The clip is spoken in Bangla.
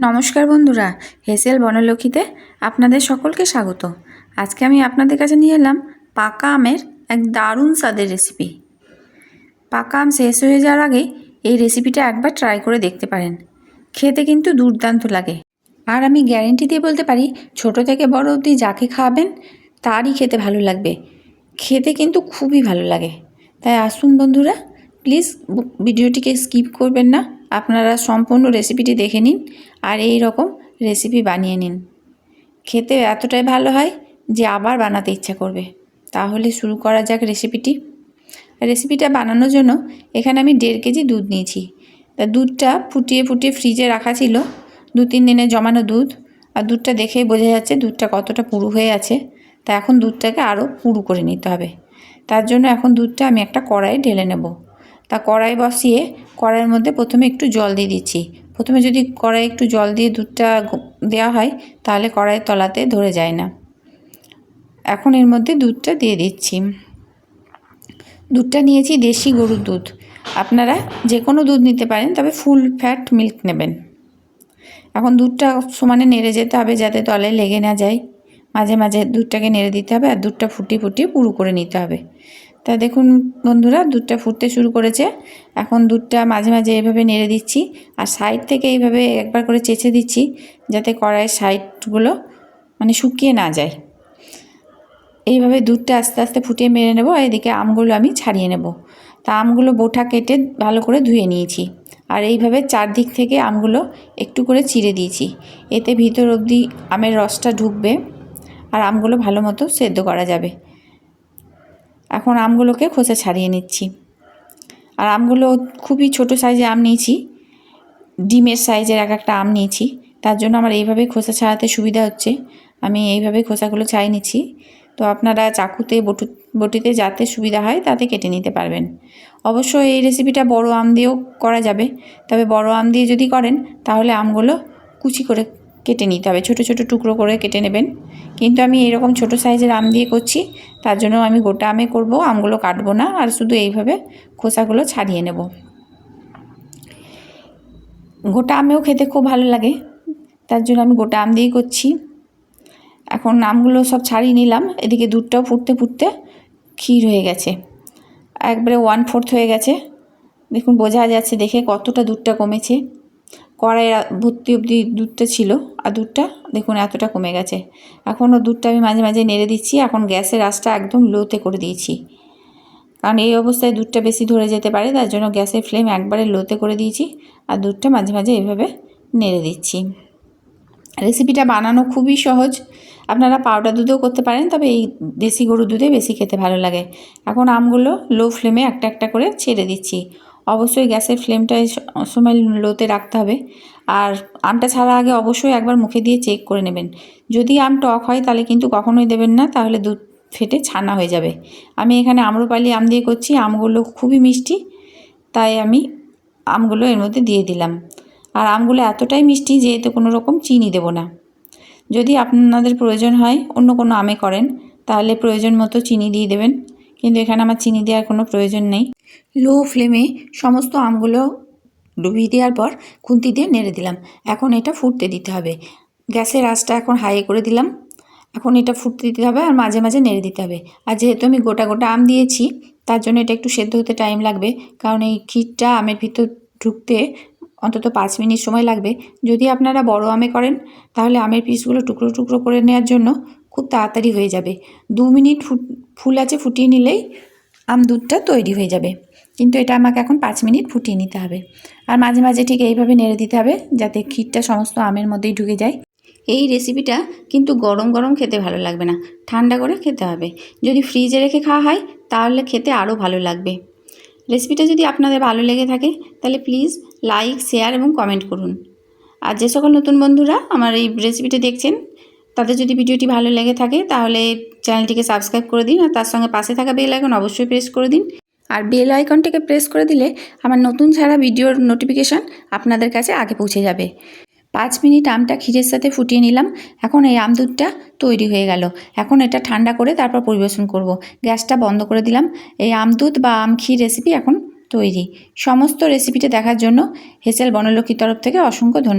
নমস্কার বন্ধুরা, হেসেল বনলক্ষ্মীতে আপনাদের সকলকে স্বাগত। আজকে আমি আপনাদের কাছে নিয়ে এলাম পাকা আমের এক দারুণ স্বাদের রেসিপি। পাকা আম শেষ হয়ে যাওয়ার আগে এই রেসিপিটা একবার ট্রাই করে দেখতে পারেন। খেতে কিন্তু দুর্দান্ত লাগে। আর আমি গ্যারেন্টি দিয়ে বলতে পারি, ছোট থেকে বড় অবধি যাকে খাওয়াবেন তারই খেতে ভালো লাগবে। খেতে কিন্তু খুবই ভালো লাগে। তাই আসুন বন্ধুরা, প্লিজ ভিডিওটিকে স্কিপ করবেন না, আপনারা সম্পূর্ণ রেসিপিটি দেখে নিন আর এই রকম রেসিপি বানিয়ে নিন। খেতে এতটাই ভালো হয় যে আবার বানাতে ইচ্ছা করবে। তাহলে শুরু করা যাক রেসিপিটা বানানোর জন্য এখানে আমি 1.5 কেজি দুধ নিয়েছি। তা দুধটা ফুটিয়ে ফ্রিজে রাখা ছিল, 2-3 দিনের জমানো দুধ। আর দুধটা দেখেই বোঝা যাচ্ছে দুধটা কতটা পুরু হয়ে আছে। তা এখন দুধটাকে আরও পুরু করে নিতে হবে। তার জন্য এখন দুধটা আমি একটা কড়াইয়ে ঢেলে নেব। তা কড়াই বসিয়ে কড়াইয়ের মধ্যে প্রথমে একটু জল দিয়ে দিচ্ছি। প্রথমে যদি কড়াই একটু জল দিয়ে দুধটা দেওয়া হয় তাহলে কড়াইয়ের তলাতে ধরে যায় না। এখন এর মধ্যে দুধটা দিয়ে দিচ্ছি। দুধটা নিয়েছি দেশি গরুর দুধ। আপনারা যে কোনো দুধ নিতে পারেন, তবে ফুল ফ্যাট মিল্ক নেবেন। এখন দুধটা সমানে নেড়ে যেতে হবে যাতে তলায় লেগে না যায়। মাঝে মাঝে দুধটাকে নেড়ে দিতে হবে আর দুধটা ফুটিয়ে পুরু করে নিতে হবে। তা দেখুন বন্ধুরা, দুধটা ফুটতে শুরু করেছে। এখন দুধটা মাঝে মাঝে এইভাবে নেড়ে দিচ্ছি আর সাইড থেকে এইভাবে একবার করে চেঁচে দিচ্ছি যাতে কড়াইয়ের সাইডগুলো শুকিয়ে না যায়। এইভাবে দুধটা আস্তে আস্তে ফুটিয়ে মেরে নেব। আর এদিকে আমগুলো আমি ছাড়িয়ে নেব। তা আমগুলো বোটা কেটে ভালো করে ধুয়ে নিয়েছি আর এইভাবে চারদিক থেকে আমগুলো একটু করে চিড়ে দিয়েছি। এতে ভিতর অবধি আমের রসটা ঢুকবে আর আমগুলো ভালো মতো সেদ্ধ করা যাবে। এখন আমগুলোকে খোসা ছাড়িয়ে নিচ্ছি। আর আমগুলো খুবই ছোট সাইজের আম নিয়েছি, ডিমের সাইজের একটা আম নিয়েছি। তার জন্য আমার এইভাবে খোসা ছাড়াতে সুবিধা হচ্ছে। আমি এইভাবে খোসাগুলো ছাড়িয়ে নিচ্ছি। তো আপনারা চাকুতে বটিতে যাতে সুবিধা হয় তাতে কেটে নিতে পারবেন। অবশ্য এই রেসিপিটা বড় আম দিয়েও করা যাবে, তবে বড় আম দিয়ে যদি করেন তাহলে আমগুলো কুচি করে কেটে নিতে হবে, ছোট ছোট টুকরো করে কেটে নেবেন। কিন্তু আমি এরকম ছোট সাইজের আম দিয়ে করছি, তার জন্য আমি গোটা আমে করব, আমগুলো কাটবো না আর শুধু এইভাবে খোসাগুলো ছাড়িয়ে নেব। গোটা আমেও খেতে খুব ভালো লাগে, তার জন্য আমি গোটা আম দিয়েই করছি। এখন আমগুলো সব ছাড়িয়ে নিলাম। এদিকে দুধটাও ফুটতে ক্ষীর হয়ে গেছে, একবারে 1/4 হয়ে গেছে। দেখুন বোঝা যাচ্ছে দেখে কতটা দুধটা কমেছে। কড়াইয়ের ভর্তি অবধি দুধটা ছিল আর দুধটা দেখুন এতটা কমে গেছে। এখনও দুধটা আমি মাঝে মাঝে নেড়ে দিচ্ছি। এখন গ্যাসের আঁচটা একদম লোতে করে দিয়েছি, কারণ এই অবস্থায় দুধটা বেশি ধরে যেতে পারে। তার জন্য গ্যাসের ফ্লেম একবারে লোতে করে দিয়েছি আর দুধটা মাঝে মাঝে এইভাবে নেড়ে দিচ্ছি। রেসিপিটা বানানো খুবই সহজ। আপনারা পাউডার দুধেও করতে পারেন, তবে এই দেশি গরুর দুধে বেশি খেতে ভালো লাগে। এখন আমগুলো লো ফ্লেমে একটা একটা করে ছেড়ে দিচ্ছি। অবশ্যই গ্যাসের ফ্লেমটা সময় লোতে রাখতে হবে। আর আমটা ছাড়ার আগে অবশ্যই একবার মুখে দিয়ে চেক করে নেবেন। যদি আম টক হয় তাহলে কিন্তু কখনোই দেবেন না, তাহলে দুধ ফেটে ছানা হয়ে যাবে। আমি এখানে আম্রপালি আম দিয়ে করছি, আমগুলো খুবই মিষ্টি, তাই আমি আমগুলো এর মধ্যে দিয়ে দিলাম। আর আমগুলো এতটাই মিষ্টি যে এতে কোনো রকম চিনি দেব না। যদি আপনাদের প্রয়োজন হয় অন্য কোনো আমে করেন তাহলে প্রয়োজন মতো চিনি দিয়ে দেবেন, কিন্তু এখানে আমার চিনি দেওয়ার কোনো প্রয়োজন নেই। লো ফ্লেমে সমস্ত আমগুলো ডুবিয়ে দেওয়ার পর খুন্তি দিয়ে নেড়ে দিলাম। এখন এটা ফুটতে দিতে হবে। গ্যাসের আঁচটা এখন হাই করে দিলাম। এখন এটা ফুটতে দিতে হবে আর মাঝে মাঝে নেড়ে দিতে হবে। আর যেহেতু আমি গোটা গোটা আম দিয়েছি তার জন্য এটা একটু সেদ্ধ হতে টাইম লাগবে, কারণ এই ক্ষীরটা আমের ভিতর ঢুকতে অন্তত 5 মিনিট সময় লাগবে। যদি আপনারা বড় আমে করেন তাহলে আমের পিসগুলো টুকরো টুকরো করে নেওয়ার জন্য খুব তাড়াতাড়ি হয়ে যাবে। 2 মিনিট ফুল আঁচে ফুটিয়ে নিলেই আম দুধটা তৈরি হয়ে যাবে। কিন্তু এটা আমাকে এখন 5 মিনিট ফুটিয়ে নিতে হবে। আর মাঝে মাঝে ঠিক এইভাবে নেড়ে দিতে হবে যাতে ক্ষীরটা সমস্ত আমের মধ্যেই ঢুকে যায়। এই রেসিপিটা কিন্তু গরম গরম খেতে ভালো লাগবে না, ঠান্ডা করে খেতে হবে। যদি ফ্রিজে রেখে খাওয়া হয় তাহলে খেতে আরও ভালো লাগবে। রেসিপিটা যদি আপনাদের ভালো লেগে থাকে তাহলে প্লিজ লাইক, শেয়ার এবং কমেন্ট করুন। আর যে সকল নতুন বন্ধুরা আমার এই রেসিপিটা দেখছেন তাদের যদি ভিডিওটি ভালো লেগে থাকে তাহলে চ্যানেলটিকে সাবস্ক্রাইব করে দিন আর তার সঙ্গে পাশে থাকা বেল আইকন অবশ্যই প্রেস করে দিন। আর বেল আইকনটিকে প্রেস করে দিলে আমার নতুন ছাড়া ভিডিওর নোটিফিকেশান আপনাদের কাছে আগে পৌঁছে যাবে। 5 মিনিট আমটা ক্ষীরের সাথে ফুটিয়ে নিলাম। এখন এই আম দুধটা তৈরি হয়ে গেল। এখন এটা ঠান্ডা করে তারপর পরিবেশন করব। গ্যাসটা বন্ধ করে দিলাম। এই আম দুধ বা আম ক্ষীর রেসিপি এখন তৈরি। সমস্ত রেসিপিটা দেখার জন্য হেসেল বনলক্ষ্মীর তরফ থেকে অসংখ্য ধন্যবাদ।